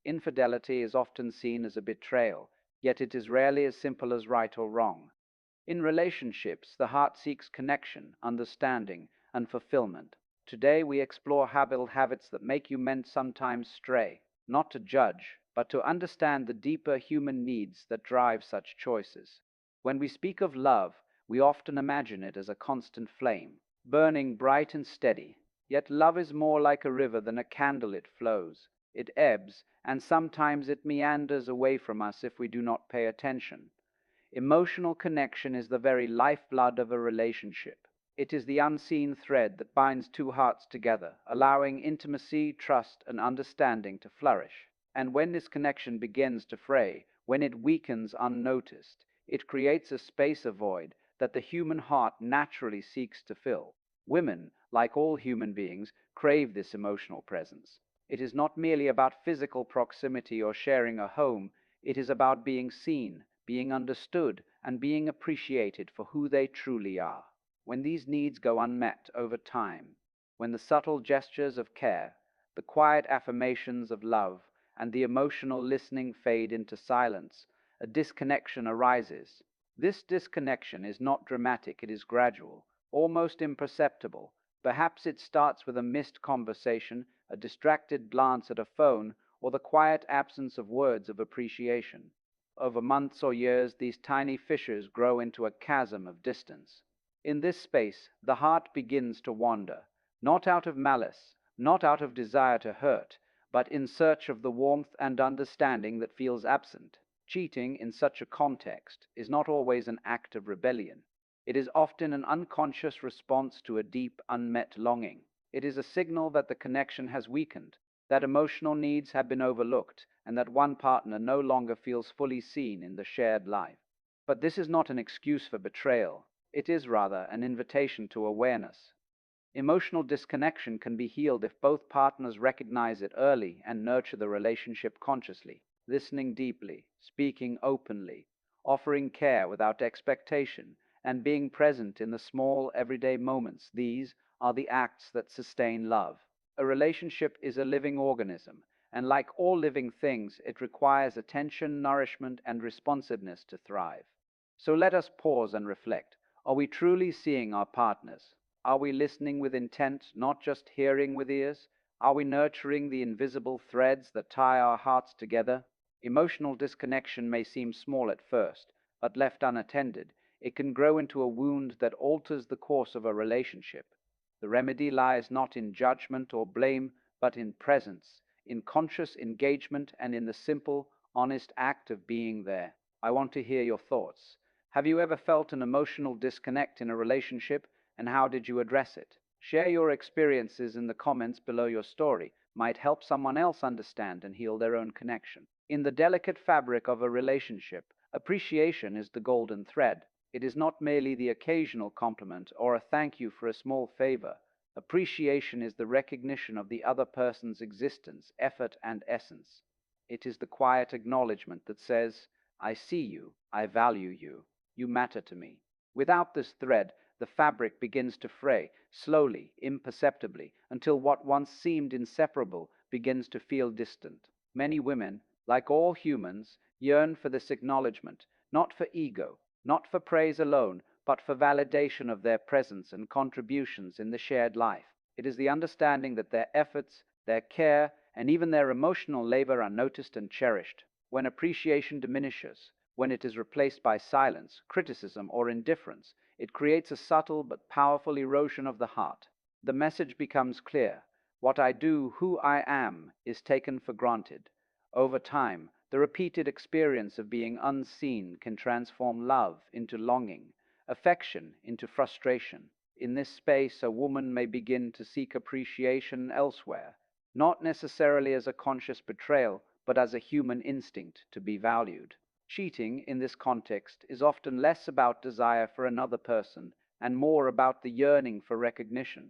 Infidelity is often seen as a betrayal, yet it is rarely as simple as right or wrong. In relationships, the heart seeks connection, understanding, and fulfillment. Today, we explore habits that make you men sometimes stray, not to judge, but to understand the deeper human needs that drive such choices. When we speak of love, we often imagine it as a constant flame, burning bright and steady. Yet love is more like a river than a candle. It flows, it ebbs, and sometimes it meanders away from us if we do not pay attention. Emotional connection is the very lifeblood of a relationship. It is the unseen thread that binds two hearts together, allowing intimacy, trust, and understanding to flourish. And when this connection begins to fray, when it weakens unnoticed, it creates a space, a void, that the human heart naturally seeks to fill. Women, like all human beings, crave this emotional presence. It is not merely about physical proximity or sharing a home, it is about being seen, being understood, and being appreciated for who they truly are. When these needs go unmet over time, when the subtle gestures of care, the quiet affirmations of love, and the emotional listening fade into silence, a disconnection arises. This disconnection is not dramatic, it is gradual, almost imperceptible. Perhaps it starts with a missed conversation, a distracted glance at a phone, or the quiet absence of words of appreciation. Over months or years, these tiny fissures grow into a chasm of distance. In this space, the heart begins to wander, not out of malice, not out of desire to hurt, but in search of the warmth and understanding that feels absent. Cheating, in such a context, is not always an act of rebellion. It is often an unconscious response to a deep, unmet longing. It is a signal that the connection has weakened, that emotional needs have been overlooked, and that one partner no longer feels fully seen in the shared life. But this is not an excuse for betrayal. It is rather an invitation to awareness. Emotional disconnection can be healed if both partners recognize it early and nurture the relationship consciously, listening deeply, speaking openly, offering care without expectation, and being present in the small, everyday moments. These are the acts that sustain love. A relationship is a living organism, and like all living things, it requires attention, nourishment, and responsiveness to thrive. So let us pause and reflect. Are we truly seeing our partners? Are we listening with intent, not just hearing with ears? Are we nurturing the invisible threads that tie our hearts together? Emotional disconnection may seem small at first, but left unattended, it can grow into a wound that alters the course of a relationship. The remedy lies not in judgment or blame, but in presence, in conscious engagement, and in the simple, honest act of being there. I want to hear your thoughts. Have you ever felt an emotional disconnect in a relationship, and how did you address it? Share your experiences in the comments below. Your story might help someone else understand and heal their own connection. In the delicate fabric of a relationship, appreciation is the golden thread. It is not merely the occasional compliment or a thank you for a small favor. Appreciation is the recognition of the other person's existence, effort, and essence. It is the quiet acknowledgement that says, I see you, I value you, you matter to me. Without this thread, the fabric begins to fray, slowly, imperceptibly, until what once seemed inseparable begins to feel distant. Many women, like all humans, yearn for this acknowledgement, not for ego, not for praise alone, but for validation of their presence and contributions in the shared life. It is the understanding that their efforts, their care, and even their emotional labor are noticed and cherished. When appreciation diminishes, when it is replaced by silence, criticism, or indifference, it creates a subtle but powerful erosion of the heart. The message becomes clear. What I do, who I am, is taken for granted. Over time, the repeated experience of being unseen can transform love into longing, affection into frustration. In this space, a woman may begin to seek appreciation elsewhere, not necessarily as a conscious betrayal, but as a human instinct to be valued. Cheating, in this context, is often less about desire for another person and more about the yearning for recognition,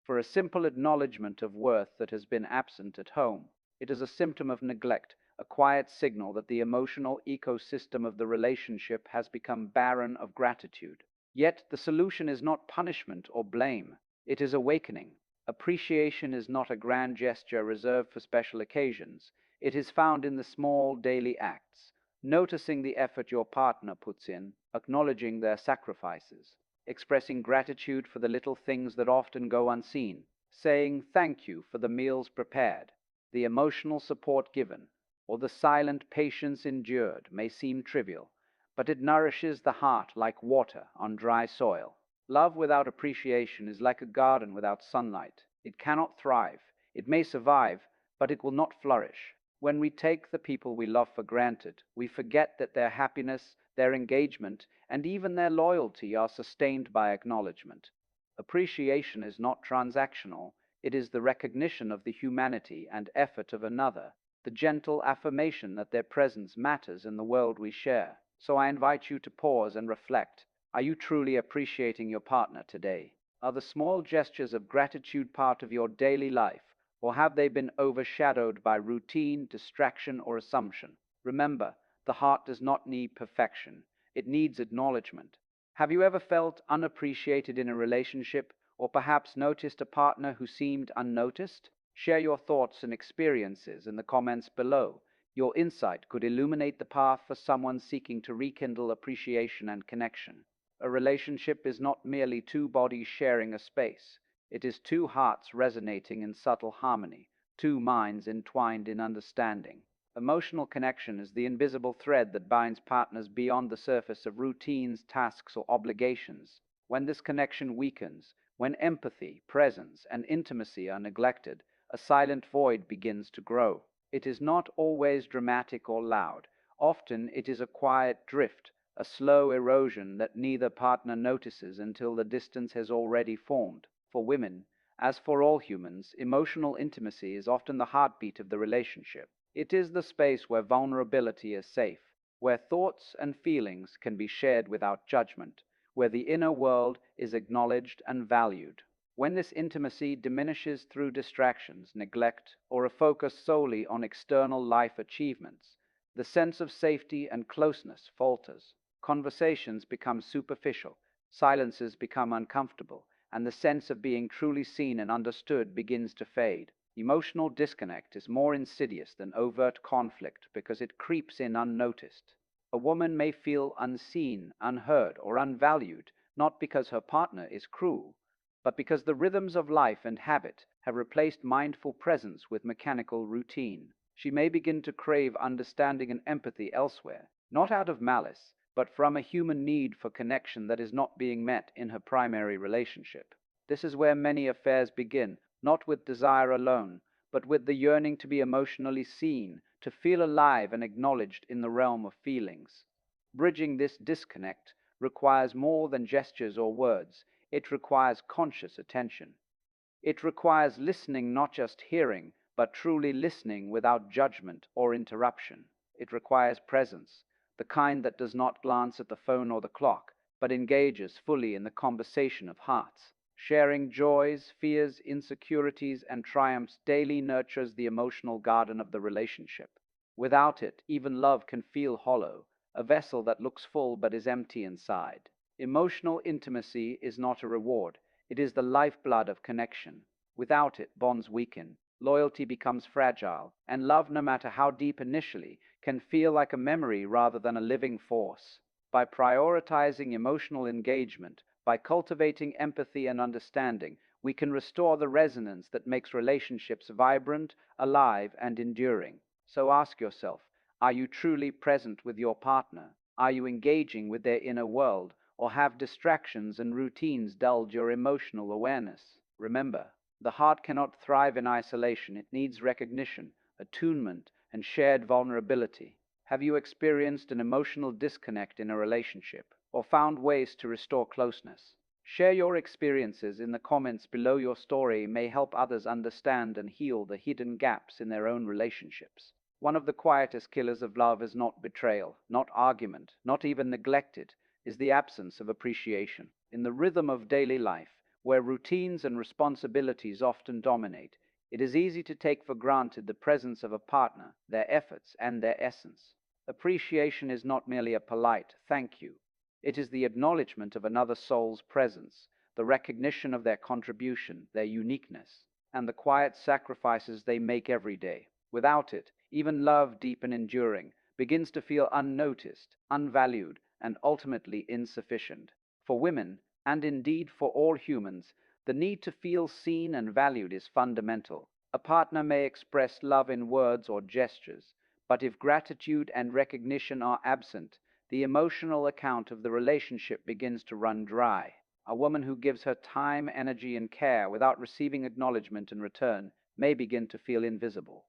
for a simple acknowledgement of worth that has been absent at home. It is a symptom of neglect, a quiet signal that the emotional ecosystem of the relationship has become barren of gratitude. Yet the solution is not punishment or blame, it is awakening. Appreciation is not a grand gesture reserved for special occasions. It is found in the small daily acts, noticing the effort your partner puts in, acknowledging their sacrifices, expressing gratitude for the little things that often go unseen, saying thank you for the meals prepared, the emotional support given, or the silent patience endured may seem trivial, but it nourishes the heart like water on dry soil. Love without appreciation is like a garden without sunlight. It cannot thrive. It may survive, but it will not flourish. When we take the people we love for granted, we forget that their happiness, their engagement, and even their loyalty are sustained by acknowledgement. Appreciation is not transactional, it is the recognition of the humanity and effort of another, the gentle affirmation that their presence matters in the world we share. So I invite you to pause and reflect. Are you truly appreciating your partner today? Are the small gestures of gratitude part of your daily life, or have they been overshadowed by routine, distraction, or assumption? Remember, the heart does not need perfection, it needs acknowledgement. Have you ever felt unappreciated in a relationship, or perhaps noticed a partner who seemed unnoticed? Share your thoughts and experiences in the comments below. Your insight could illuminate the path for someone seeking to rekindle appreciation and connection. A relationship is not merely two bodies sharing a space. It is two hearts resonating in subtle harmony, two minds entwined in understanding. Emotional connection is the invisible thread that binds partners beyond the surface of routines, tasks, or obligations. When this connection weakens, when empathy, presence, and intimacy are neglected, a silent void begins to grow. It is not always dramatic or loud. Often it is a quiet drift, a slow erosion that neither partner notices until the distance has already formed. For women, as for all humans, emotional intimacy is often the heartbeat of the relationship. It is the space where vulnerability is safe, where thoughts and feelings can be shared without judgment, where the inner world is acknowledged and valued. When this intimacy diminishes through distractions, neglect, or a focus solely on external life achievements, the sense of safety and closeness falters. Conversations become superficial, silences become uncomfortable, and the sense of being truly seen and understood begins to fade. Emotional disconnect is more insidious than overt conflict because it creeps in unnoticed. A woman may feel unseen, unheard, or unvalued, not because her partner is cruel, but because the rhythms of life and habit have replaced mindful presence with mechanical routine. She may begin to crave understanding and empathy elsewhere, not out of malice, but from a human need for connection that is not being met in her primary relationship. This is where many affairs begin, not with desire alone, but with the yearning to be emotionally seen, to feel alive and acknowledged in the realm of feelings. Bridging this disconnect requires more than gestures or words. It requires conscious attention. It requires listening, not just hearing, but truly listening without judgment or interruption. It requires presence, the kind that does not glance at the phone or the clock, but engages fully in the conversation of hearts. Sharing joys, fears, insecurities, and triumphs daily nurtures the emotional garden of the relationship. Without it, even love can feel hollow, a vessel that looks full but is empty inside. Emotional intimacy is not a reward, it is the lifeblood of connection. Without it, bonds weaken, loyalty becomes fragile, and love, no matter how deep initially, can feel like a memory rather than a living force. By prioritizing emotional engagement, by cultivating empathy and understanding, we can restore the resonance that makes relationships vibrant, alive, and enduring. So ask yourself, are you truly present with your partner? Are you engaging with their inner world? Or have distractions and routines dulled your emotional awareness? Remember, the heart cannot thrive in isolation. It needs recognition, attunement, and shared vulnerability. Have you experienced an emotional disconnect in a relationship, or found ways to restore closeness? Share your experiences in the comments below. Your story may help others understand and heal the hidden gaps in their own relationships. One of the quietest killers of love is not betrayal, not argument, not even neglected, is the absence of appreciation. In the rhythm of daily life, where routines and responsibilities often dominate, it is easy to take for granted the presence of a partner, their efforts, and their essence. Appreciation is not merely a polite thank you. It is the acknowledgement of another soul's presence, the recognition of their contribution, their uniqueness, and the quiet sacrifices they make every day. Without it, Even love, deep and enduring, begins to feel unnoticed, unvalued, and ultimately insufficient. For women, and indeed for all humans, the need to feel seen and valued is fundamental. A partner may express love in words or gestures, but if gratitude and recognition are absent, the emotional account of the relationship begins to run dry. A woman who gives her time, energy, and care without receiving acknowledgement in return may begin to feel invisible.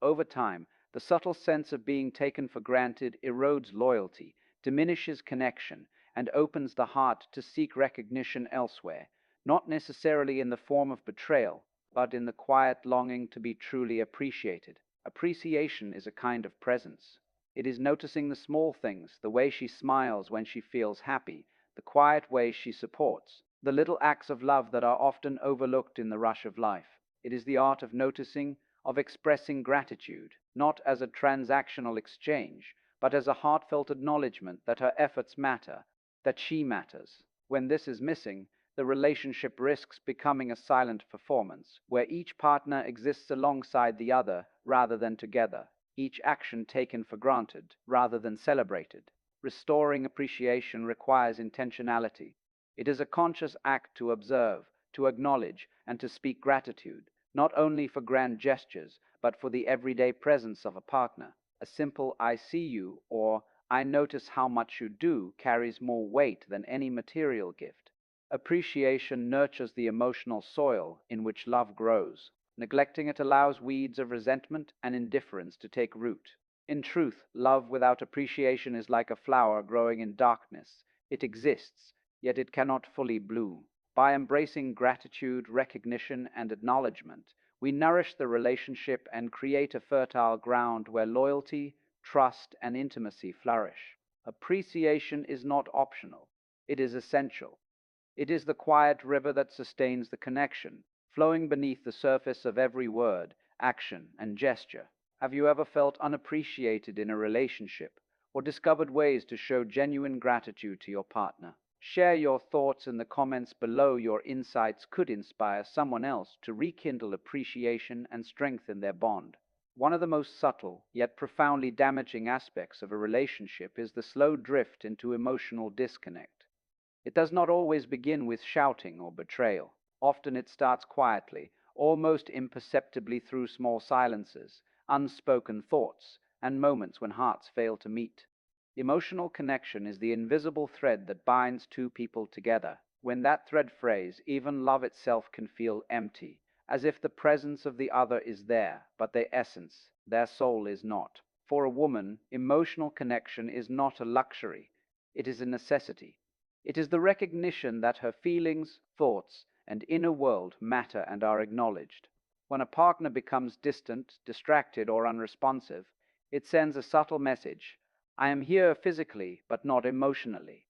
Over time, the subtle sense of being taken for granted erodes loyalty, diminishes connection, and opens the heart to seek recognition elsewhere, not necessarily in the form of betrayal, but in the quiet longing to be truly appreciated. Appreciation is a kind of presence. It is noticing the small things, the way she smiles when she feels happy, the quiet way she supports, the little acts of love that are often overlooked in the rush of life. It is the art of noticing, of expressing gratitude, not as a transactional exchange, but as a heartfelt acknowledgement that her efforts matter, that she matters. When this is missing, the relationship risks becoming a silent performance, where each partner exists alongside the other rather than together, each action taken for granted rather than celebrated. Restoring appreciation requires intentionality. It is a conscious act to observe, to acknowledge, and to speak gratitude, not only for grand gestures, but for the everyday presence of a partner. A simple "I see you" or "I notice how much you do" carries more weight than any material gift. Appreciation nurtures the emotional soil in which love grows. Neglecting it allows weeds of resentment and indifference to take root. In truth, love without appreciation is like a flower growing in darkness. It exists, yet it cannot fully bloom. By embracing gratitude, recognition, and acknowledgement, we nourish the relationship and create a fertile ground where loyalty, trust, and intimacy flourish. Appreciation is not optional, it is essential. It is the quiet river that sustains the connection, flowing beneath the surface of every word, action, and gesture. Have you ever felt unappreciated in a relationship, or discovered ways to show genuine gratitude to your partner? Share your thoughts in the comments below. Your insights could inspire someone else to rekindle appreciation and strengthen their bond. One of the most subtle, yet profoundly damaging aspects of a relationship is the slow drift into emotional disconnect. It does not always begin with shouting or betrayal. Often it starts quietly, almost imperceptibly, through small silences, unspoken thoughts, and moments when hearts fail to meet. Emotional connection is the invisible thread that binds two people together. When that thread frays, even love itself can feel empty, as if the presence of the other is there, but their essence, their soul, is not. For a woman, emotional connection is not a luxury, it is a necessity. It is the recognition that her feelings, thoughts, and inner world matter and are acknowledged. When a partner becomes distant, distracted, or unresponsive, it sends a subtle message: I am here physically, but not emotionally.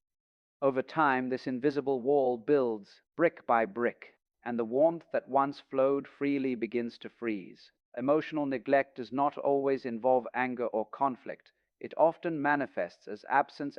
Over time, this invisible wall builds, brick by brick, and the warmth that once flowed freely begins to freeze. Emotional neglect does not always involve anger or conflict. It often manifests as absence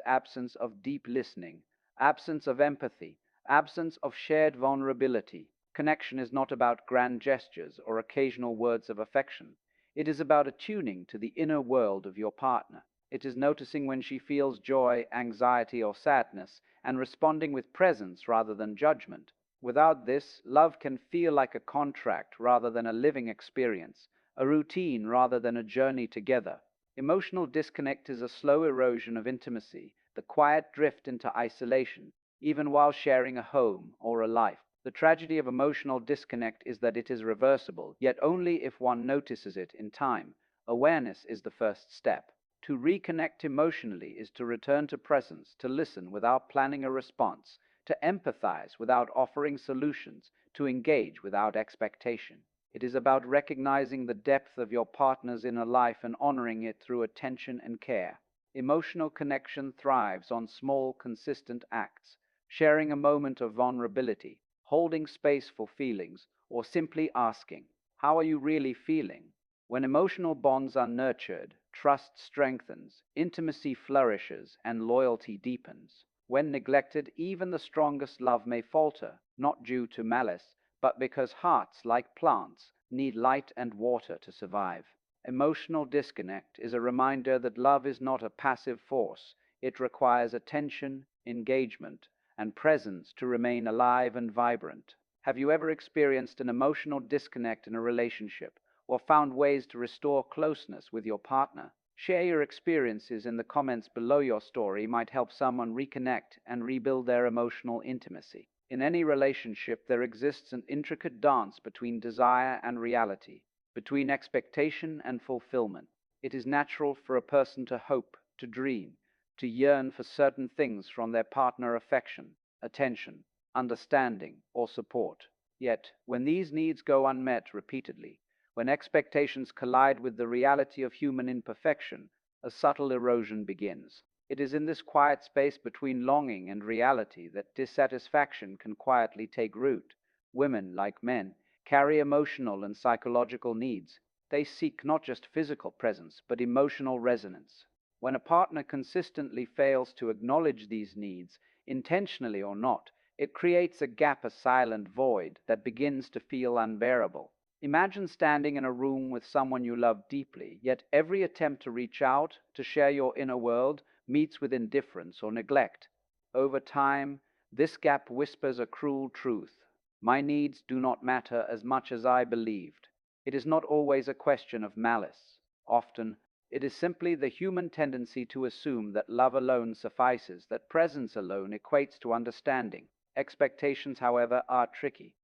of deep listening, absence of empathy, absence of shared vulnerability. Connection is not about grand gestures or occasional words of affection. It is about attuning to the inner world of your partner. It is noticing when she feels joy, anxiety, or sadness, and responding with presence rather than judgment. Without this, love can feel like a contract rather than a living experience, a routine rather than a journey together. Emotional disconnect is a slow erosion of intimacy, the quiet drift into isolation, even while sharing a home or a life. The tragedy of emotional disconnect is that it is reversible, yet only if one notices it in time. Awareness is the first step. To reconnect emotionally is to return to presence, to listen without planning a response, to empathize without offering solutions, to engage without expectation. It is about recognizing the depth of your partner's inner life and honoring it through attention and care. Emotional connection thrives on small, consistent acts: sharing a moment of vulnerability, holding space for feelings, or simply asking, how are you really feeling? When emotional bonds are nurtured, trust strengthens, intimacy flourishes, and loyalty deepens. When neglected, even the strongest love may falter, not due to malice, but because hearts, like plants, need light and water to survive. Emotional disconnect is a reminder that love is not a passive force. It requires attention, engagement, and presence to remain alive and vibrant. Have you ever experienced an emotional disconnect in a relationship or found ways to restore closeness with your partner? Share your experiences in the comments below. Your story might help someone reconnect and rebuild their emotional intimacy. In any relationship, there exists an intricate dance between desire and reality, between expectation and fulfillment. It is natural for a person to hope, to dream, to yearn for certain things from their partner: affection, attention, understanding, or support. Yet, when these needs go unmet repeatedly, when expectations collide with the reality of human imperfection, a subtle erosion begins. It is in this quiet space between longing and reality that dissatisfaction can quietly take root. Women, like men, carry emotional and psychological needs. They seek not just physical presence, but emotional resonance. When a partner consistently fails to acknowledge these needs, intentionally or not, it creates a gap, a silent void that begins to feel unbearable. Imagine standing in a room with someone you love deeply, yet every attempt to reach out, to share your inner world, meets with indifference or neglect. Over time, this gap whispers a cruel truth: my needs do not matter as much as I believed. It is not always a question of malice. Often, it is simply the human tendency to assume that love alone suffices, that presence alone equates to understanding. Expectations, however, are tricky.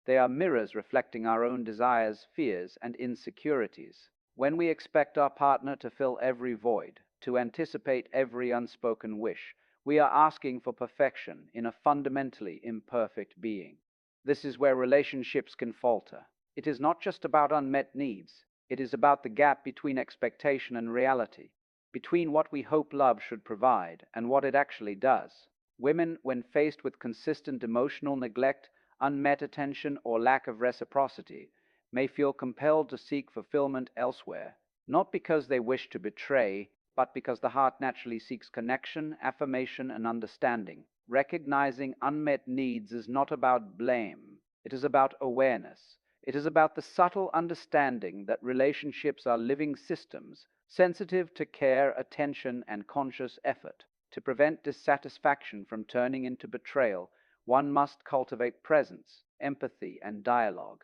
They are mirrors reflecting our own desires, fears, and insecurities. When we expect our partner to fill every void, to anticipate every unspoken wish, we are asking for perfection in a fundamentally imperfect being. This is where relationships can falter. It is not just about unmet needs, it is about the gap between expectation and reality, between what we hope love should provide and what it actually does. Women, when faced with consistent emotional neglect, unmet attention, or lack of reciprocity, may feel compelled to seek fulfillment elsewhere, not because they wish to betray, but because the heart naturally seeks connection, affirmation, and understanding. Recognizing unmet needs is not about blame, it is about awareness. It is about the subtle understanding that relationships are living systems, sensitive to care, attention, and conscious effort. To prevent dissatisfaction from turning into betrayal, one must cultivate presence, empathy, and dialogue.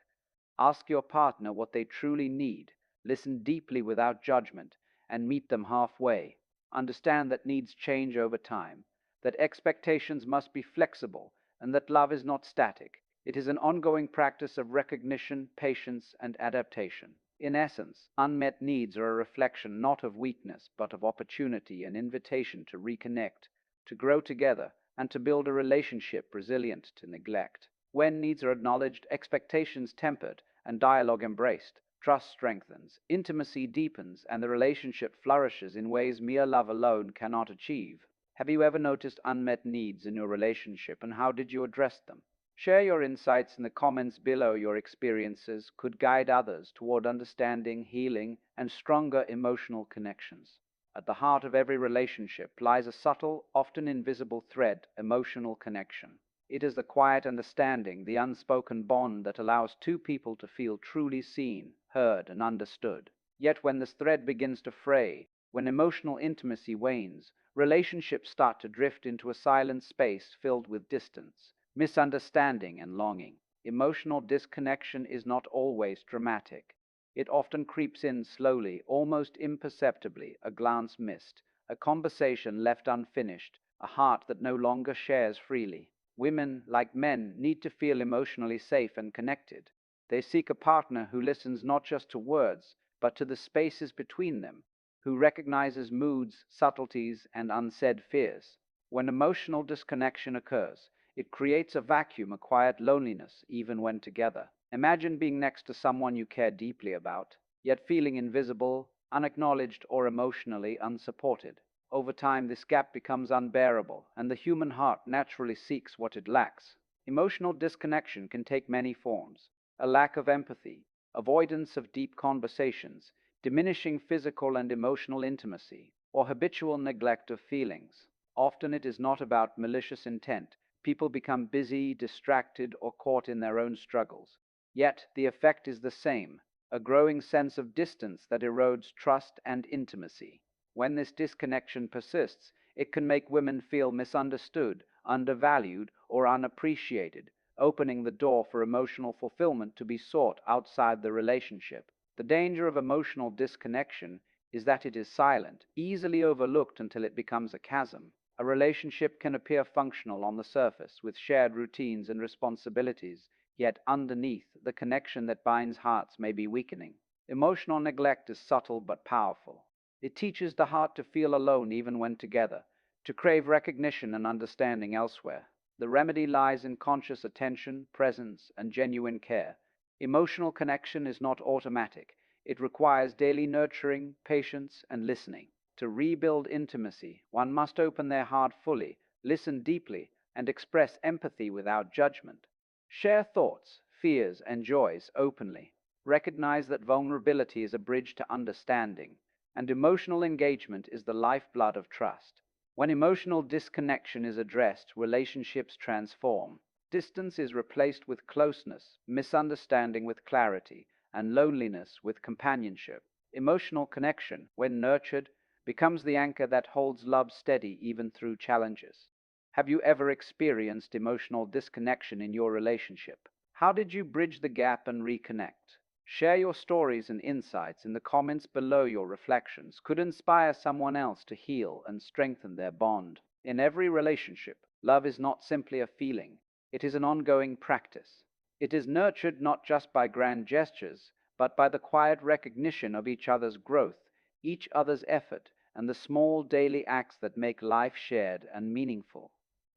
Ask your partner what they truly need, listen deeply without judgment, and meet them halfway. Understand that needs change over time, that expectations must be flexible, and that love is not static. It is an ongoing practice of recognition, patience, and adaptation. In essence, unmet needs are a reflection not of weakness, but of opportunity, an invitation to reconnect, to grow together, and to build a relationship resilient to neglect. When needs are acknowledged, expectations tempered, and dialogue embraced, trust strengthens, intimacy deepens, and the relationship flourishes in ways mere love alone cannot achieve. Have you ever noticed unmet needs in your relationship, and how did you address them? Share your insights in the comments below. Your experiences could guide others toward understanding, healing, and stronger emotional connections. At the heart of every relationship lies a subtle, often invisible thread: emotional connection. It is the quiet understanding, the unspoken bond that allows two people to feel truly seen, heard, and understood. Yet when this thread begins to fray, when emotional intimacy wanes, relationships start to drift into a silent space filled with distance, misunderstanding, and longing. Emotional disconnection is not always dramatic. It often creeps in slowly, almost imperceptibly: a glance missed, a conversation left unfinished, a heart that no longer shares freely. Women, like men, need to feel emotionally safe and connected. They seek a partner who listens not just to words, but to the spaces between them, who recognizes moods, subtleties, and unsaid fears. When emotional disconnection occurs, it creates a vacuum, a quiet loneliness, even when together. Imagine being next to someone you care deeply about, yet feeling invisible, unacknowledged, or emotionally unsupported. Over time, this gap becomes unbearable, and the human heart naturally seeks what it lacks. Emotional disconnection can take many forms: a lack of empathy, avoidance of deep conversations, diminishing physical and emotional intimacy, or habitual neglect of feelings. Often it is not about malicious intent. People become busy, distracted, or caught in their own struggles. Yet the effect is the same: a growing sense of distance that erodes trust and intimacy. When this disconnection persists, it can make women feel misunderstood, undervalued, or unappreciated, opening the door for emotional fulfillment to be sought outside the relationship. The danger of emotional disconnection is that it is silent, easily overlooked until it becomes a chasm. A relationship can appear functional on the surface, with shared routines and responsibilities, yet underneath, the connection that binds hearts may be weakening. Emotional neglect is subtle but powerful. It teaches the heart to feel alone even when together, to crave recognition and understanding elsewhere. The remedy lies in conscious attention, presence, and genuine care. Emotional connection is not automatic. It requires daily nurturing, patience, and listening. To rebuild intimacy, one must open their heart fully, listen deeply, and express empathy without judgment. Share thoughts, fears, and joys openly. Recognize that vulnerability is a bridge to understanding, and emotional engagement is the lifeblood of trust. When emotional disconnection is addressed, relationships transform. Distance is replaced with closeness, misunderstanding with clarity, and loneliness with companionship. Emotional connection, when nurtured, becomes the anchor that holds love steady even through challenges. Have you ever experienced emotional disconnection in your relationship? How did you bridge the gap and reconnect? Share your stories and insights in the comments below. Your reflections could inspire someone else to heal and strengthen their bond. In every relationship, love is not simply a feeling, it is an ongoing practice. It is nurtured not just by grand gestures, but by the quiet recognition of each other's growth, each other's effort, and the small daily acts that make life shared and meaningful.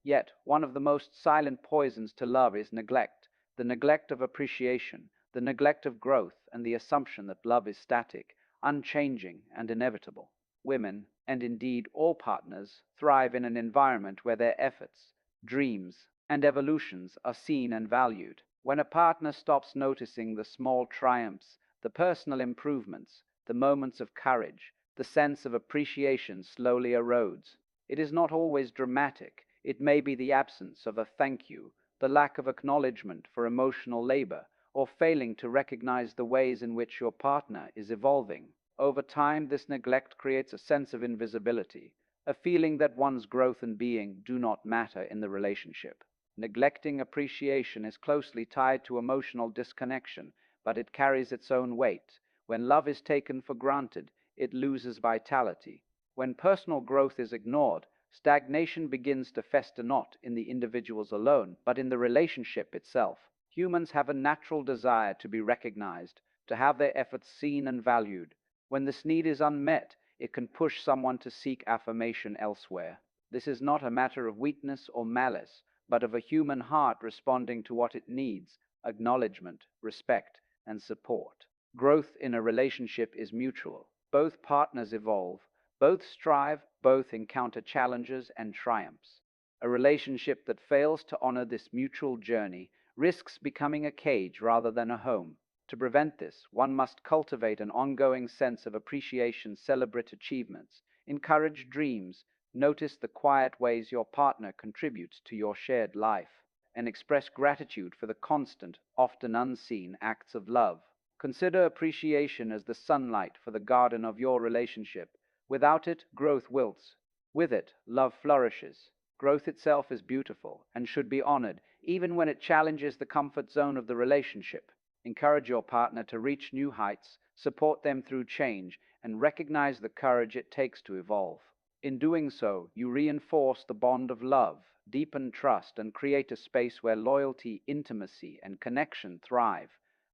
Yet, one of the most silent poisons to love is neglect, the neglect of appreciation, the neglect of growth, and the assumption that love is static, unchanging, and inevitable. Women, and indeed all partners, thrive in an environment where their efforts, dreams, and evolutions are seen and valued. When a partner stops noticing the small triumphs, the personal improvements, the moments of courage, the sense of appreciation slowly erodes. It is not always dramatic. It may be the absence of a thank you, the lack of acknowledgement for emotional labor, or failing to recognize the ways in which your partner is evolving. Over time, this neglect creates a sense of invisibility, a feeling that one's growth and being do not matter in the relationship. Neglecting appreciation is closely tied to emotional disconnection, but it carries its own weight. When love is taken for granted, it loses vitality. When personal growth is ignored, stagnation begins to fester not in the individuals alone, but in the relationship itself. Humans have a natural desire to be recognized, to have their efforts seen and valued. When this need is unmet, it can push someone to seek affirmation elsewhere. This is not a matter of weakness or malice, but of a human heart responding to what it needs: acknowledgement, respect, and support. Growth in a relationship is mutual. Both partners evolve, both strive, both encounter challenges and triumphs. A relationship that fails to honor this mutual journey risks becoming a cage rather than a home. To prevent this, one must cultivate an ongoing sense of appreciation, celebrate achievements, encourage dreams, notice the quiet ways your partner contributes to your shared life, and express gratitude for the constant, often unseen acts of love. Consider appreciation as the sunlight for the garden of your relationship. Without it, growth wilts. With it, love flourishes. Growth itself is beautiful and should be honored, even when it challenges the comfort zone of the relationship. Encourage your partner to reach new heights, support them through change, and recognize the courage it takes to evolve. In doing so, you reinforce the bond of love, deepen trust, and create a space where loyalty, intimacy, and connection thrive.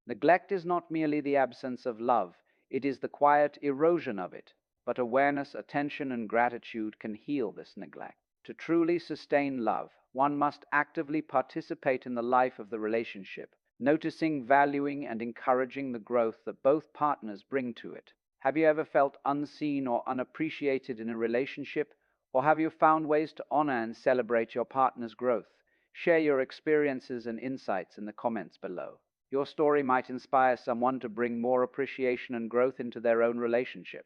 Neglect is not merely the absence of love, it is the quiet erosion of it. But awareness, attention, and gratitude can heal this neglect. To truly sustain love, one must actively participate in the life of the relationship, noticing, valuing, and encouraging the growth that both partners bring to it. Have you ever felt unseen or unappreciated in a relationship? Or have you found ways to honor and celebrate your partner's growth? Share your experiences and insights in the comments below. Your story might inspire someone to bring more appreciation and growth into their own relationship.